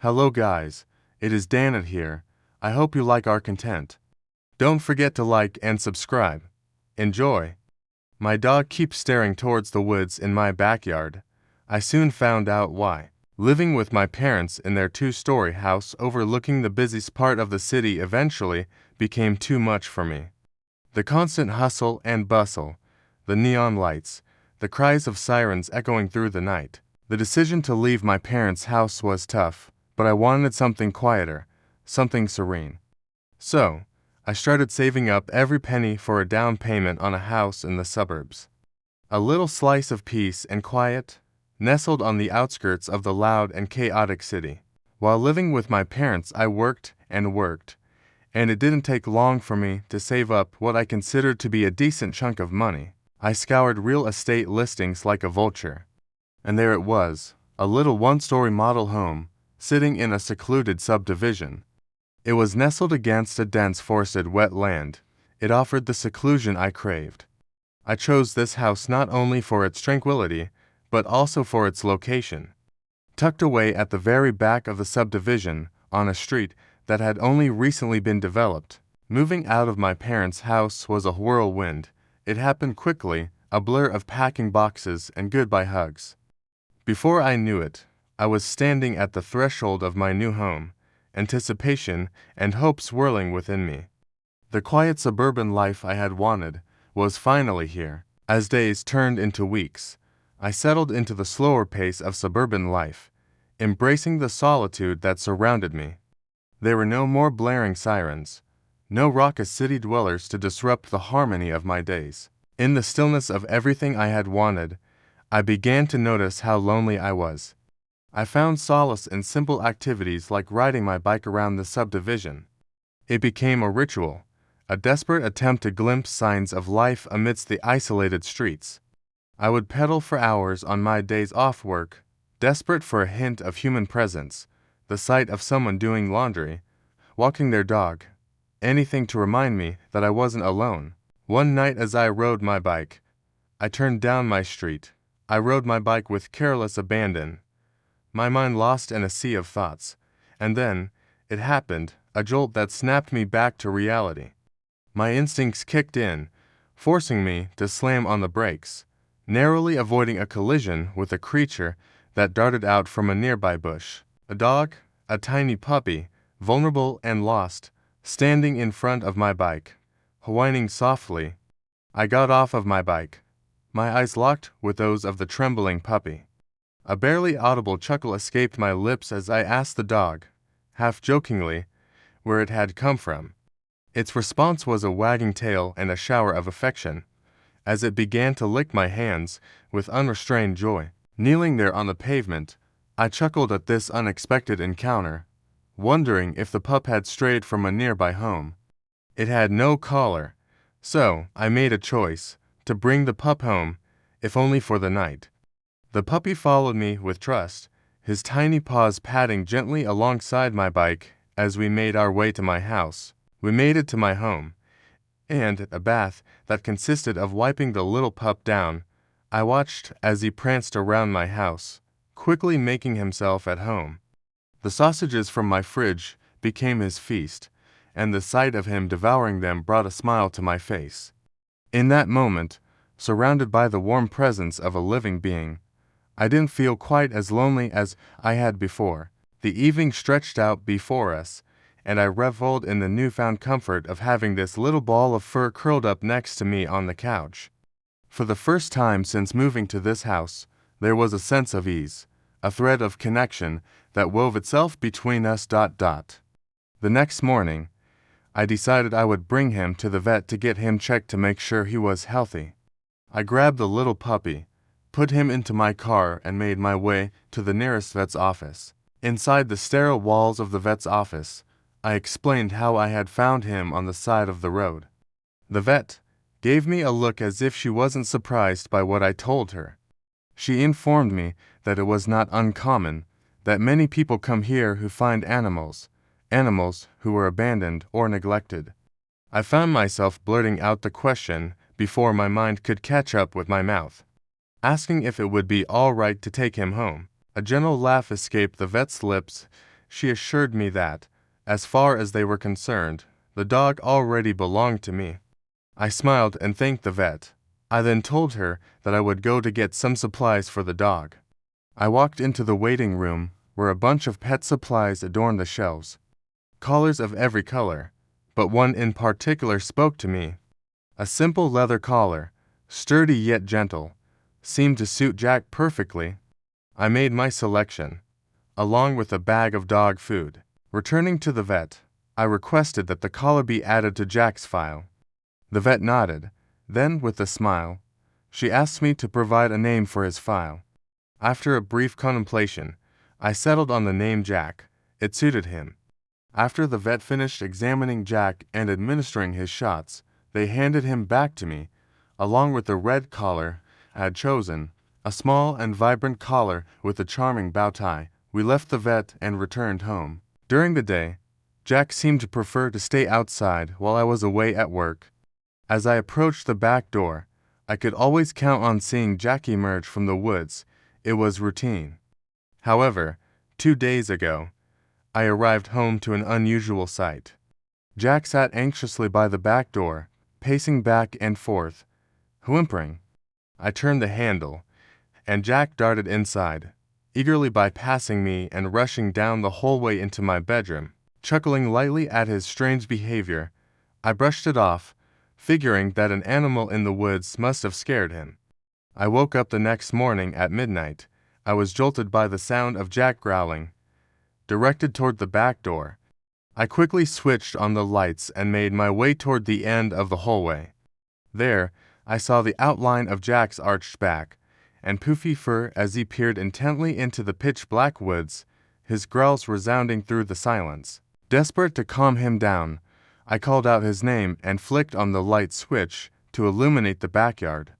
Hello guys, it is Danit here. I hope you like our content. Don't forget to like and subscribe. Enjoy! My dog keeps staring towards the woods in my backyard. I soon found out why. Living with my parents in their two-story house overlooking the busiest part of the city eventually became too much for me. The constant hustle and bustle, the neon lights, the cries of sirens echoing through the night. The decision to leave my parents' house was tough, but I wanted something quieter, something serene. So, I started saving up every penny for a down payment on a house in the suburbs. A little slice of peace and quiet, nestled on the outskirts of the loud and chaotic city. While living with my parents, I worked, and it didn't take long for me to save up what I considered to be a decent chunk of money. I scoured real estate listings like a vulture. And there it was, a little one-story model home, sitting in a secluded subdivision. It was nestled against a dense forested wetland. It offered the seclusion I craved. I chose this house not only for its tranquility, but also for its location. Tucked away at the very back of the subdivision, on a street that had only recently been developed. Moving out of my parents' house was a whirlwind. It happened quickly, a blur of packing boxes and goodbye hugs. Before I knew it, I was standing at the threshold of my new home, anticipation and hope swirling within me. The quiet suburban life I had wanted was finally here. As days turned into weeks, I settled into the slower pace of suburban life, embracing the solitude that surrounded me. There were no more blaring sirens, no raucous city dwellers to disrupt the harmony of my days. In the stillness of everything I had wanted, I began to notice how lonely I was. I found solace in simple activities like riding my bike around the subdivision. It became a ritual, a desperate attempt to glimpse signs of life amidst the isolated streets. I would pedal for hours on my days off work, desperate for a hint of human presence, the sight of someone doing laundry, walking their dog, anything to remind me that I wasn't alone. One night as I rode my bike, I turned down my street. I rode my bike with careless abandon, my mind lost in a sea of thoughts, and then, it happened, a jolt that snapped me back to reality. My instincts kicked in, forcing me to slam on the brakes, narrowly avoiding a collision with a creature that darted out from a nearby bush. A dog, a tiny puppy, vulnerable and lost, standing in front of my bike, whining softly. I got off of my bike, my eyes locked with those of the trembling puppy. A barely audible chuckle escaped my lips as I asked the dog, half jokingly, where it had come from. Its response was a wagging tail and a shower of affection, as it began to lick my hands with unrestrained joy. Kneeling there on the pavement, I chuckled at this unexpected encounter, wondering if the pup had strayed from a nearby home. It had no collar, so I made a choice to bring the pup home, if only for the night. The puppy followed me with trust, his tiny paws patting gently alongside my bike as we made our way to my house. We made it to my home, and at a bath that consisted of wiping the little pup down, I watched as he pranced around my house, quickly making himself at home. The sausages from my fridge became his feast, and the sight of him devouring them brought a smile to my face. In that moment, surrounded by the warm presence of a living being, I didn't feel quite as lonely as I had before. The evening stretched out before us, and I reveled in the newfound comfort of having this little ball of fur curled up next to me on the couch. For the first time since moving to this house, there was a sense of ease, a thread of connection that wove itself between us. The next morning, I decided I would bring him to the vet to get him checked to make sure he was healthy. I grabbed the little puppy, put him into my car and made my way to the nearest vet's office. Inside the sterile walls of the vet's office, I explained how I had found him on the side of the road. The vet gave me a look as if she wasn't surprised by what I told her. She informed me that it was not uncommon, that many people come here who find animals who were abandoned or neglected. I found myself blurting out the question before my mind could catch up with my mouth, asking if it would be all right to take him home. A gentle laugh escaped the vet's lips she assured me that, as far as they were concerned, the dog already belonged to me. I smiled and thanked the vet. I then told her that I would go to get some supplies for the dog. I walked into the waiting room, where a bunch of pet supplies adorned the shelves. Collars of every color, but one in particular spoke to me. A simple leather collar, sturdy yet gentle, seemed to suit Jack perfectly. I made my selection, along with a bag of dog food. Returning to the vet, I requested that the collar be added to Jack's file. The vet nodded. Then, with a smile, she asked me to provide a name for his file. After a brief contemplation, I settled on the name Jack. It suited him. After the vet finished examining Jack and administering his shots, they handed him back to me, along with the red collar I had chosen, a small and vibrant collar with a charming bow tie. We left the vet and returned home. During the day, Jack seemed to prefer to stay outside while I was away at work. As I approached the back door, I could always count on seeing Jack emerge from the woods. It was routine. However, 2 days ago, I arrived home to an unusual sight. Jack sat anxiously by the back door, pacing back and forth, whimpering. I turned the handle, and Jack darted inside, eagerly bypassing me and rushing down the hallway into my bedroom. Chuckling lightly at his strange behavior, I brushed it off, figuring that an animal in the woods must have scared him. I woke up the next morning at midnight. I was jolted by the sound of Jack growling, directed toward the back door. I quickly switched on the lights and made my way toward the end of the hallway. There, I saw the outline of Jack's arched back and poofy fur as he peered intently into the pitch-black woods, his growls resounding through the silence. Desperate to calm him down, I called out his name and flicked on the light switch to illuminate the backyard.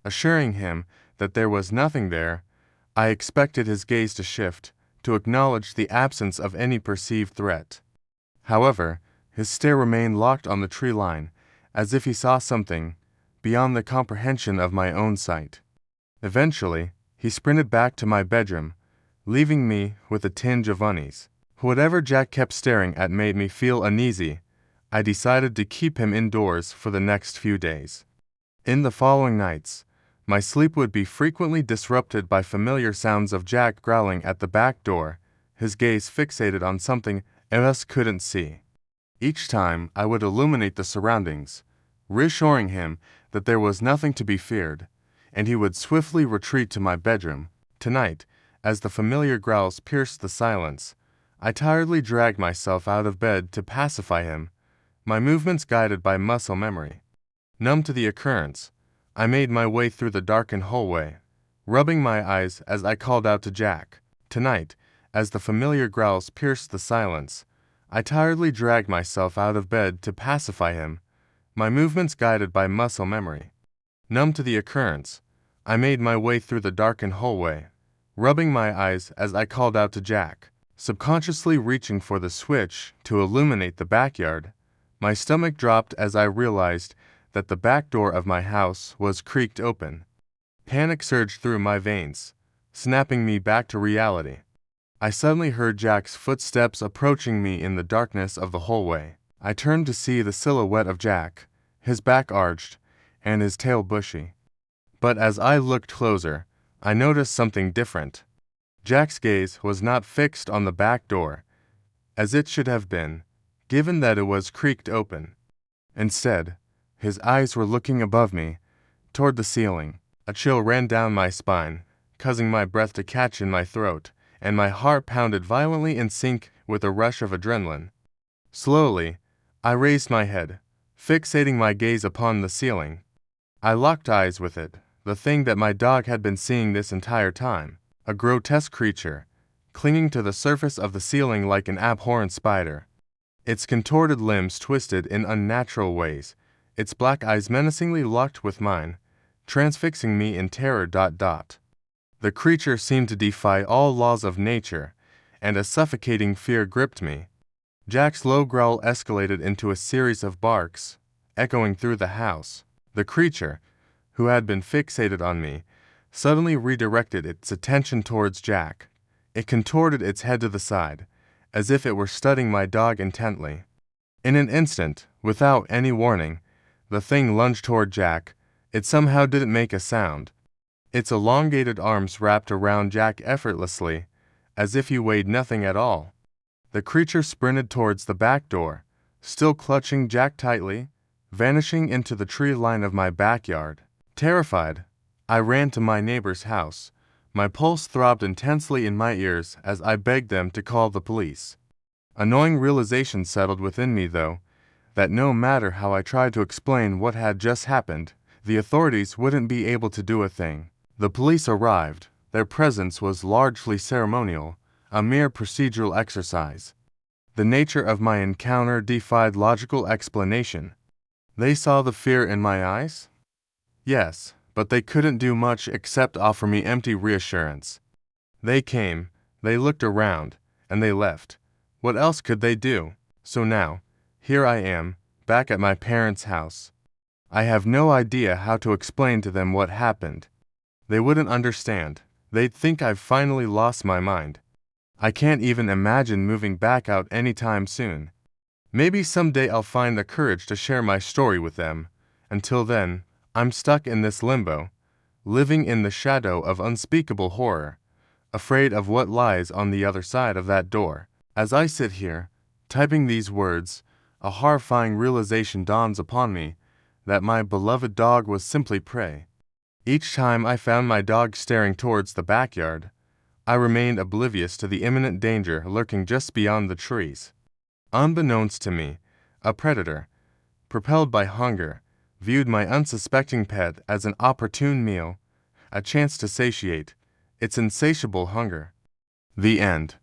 Assuring him that there was nothing there, I expected his gaze to shift, to acknowledge the absence of any perceived threat. However, his stare remained locked on the tree line, as if he saw something beyond the comprehension of my own sight. Eventually, he sprinted back to my bedroom, leaving me with a tinge of unease. Whatever Jack kept staring at made me feel uneasy. I decided to keep him indoors for the next few days. In the following nights, my sleep would be frequently disrupted by familiar sounds of Jack growling at the back door, his gaze fixated on something else couldn't see. Each time, I would illuminate the surroundings, reassuring him that there was nothing to be feared, and he would swiftly retreat to my bedroom. Tonight, as the familiar growls pierced the silence, I tiredly dragged myself out of bed to pacify him, my movements guided by muscle memory. Numb to the occurrence, I made my way through the darkened hallway, rubbing my eyes as I called out to Jack. Tonight, as the familiar growls pierced the silence, I tiredly dragged myself out of bed to pacify him, my movements guided by muscle memory. Numb to the occurrence, I made my way through the darkened hallway, rubbing my eyes as I called out to Jack. Subconsciously reaching for the switch to illuminate the backyard, my stomach dropped as I realized that the back door of my house was creaked open. Panic surged through my veins, snapping me back to reality. I suddenly heard Jack's footsteps approaching me in the darkness of the hallway. I turned to see the silhouette of Jack, his back arched, and his tail bushy. But as I looked closer, I noticed something different. Jack's gaze was not fixed on the back door, as it should have been, given that it was creaked open. Instead, his eyes were looking above me, toward the ceiling. A chill ran down my spine, causing my breath to catch in my throat, and my heart pounded violently in sync with a rush of adrenaline. Slowly, I raised my head, fixating my gaze upon the ceiling. I locked eyes with it, the thing that my dog had been seeing this entire time. A grotesque creature, clinging to the surface of the ceiling like an abhorrent spider. Its contorted limbs twisted in unnatural ways, its black eyes menacingly locked with mine, transfixing me in terror. The creature seemed to defy all laws of nature, and a suffocating fear gripped me. Jack's low growl escalated into a series of barks, echoing through the house. The creature, who had been fixated on me, suddenly redirected its attention towards Jack. It contorted its head to the side, as if it were studying my dog intently. In an instant, without any warning, the thing lunged toward Jack. It somehow didn't make a sound. Its elongated arms wrapped around Jack effortlessly, as if he weighed nothing at all. The creature sprinted towards the back door, still clutching Jack tightly, vanishing into the tree line of my backyard. Terrified, I ran to my neighbor's house. My pulse throbbed intensely in my ears as I begged them to call the police. A gnawing realization settled within me, though, that no matter how I tried to explain what had just happened, the authorities wouldn't be able to do a thing. The police arrived. Their presence was largely ceremonial, a mere procedural exercise. The nature of my encounter defied logical explanation. They saw the fear in my eyes? Yes, but they couldn't do much except offer me empty reassurance. They came, they looked around, and they left. What else could they do? So now, here I am, back at my parents' house. I have no idea how to explain to them what happened. They wouldn't understand. They'd think I've finally lost my mind. I can't even imagine moving back out anytime soon. Maybe someday I'll find the courage to share my story with them. Until then, I'm stuck in this limbo, living in the shadow of unspeakable horror, afraid of what lies on the other side of that door. As I sit here, typing these words, a horrifying realization dawns upon me that my beloved dog was simply prey. Each time I found my dog staring towards the backyard, I remained oblivious to the imminent danger lurking just beyond the trees. Unbeknownst to me, a predator, propelled by hunger, viewed my unsuspecting pet as an opportune meal, a chance to satiate its insatiable hunger. The end.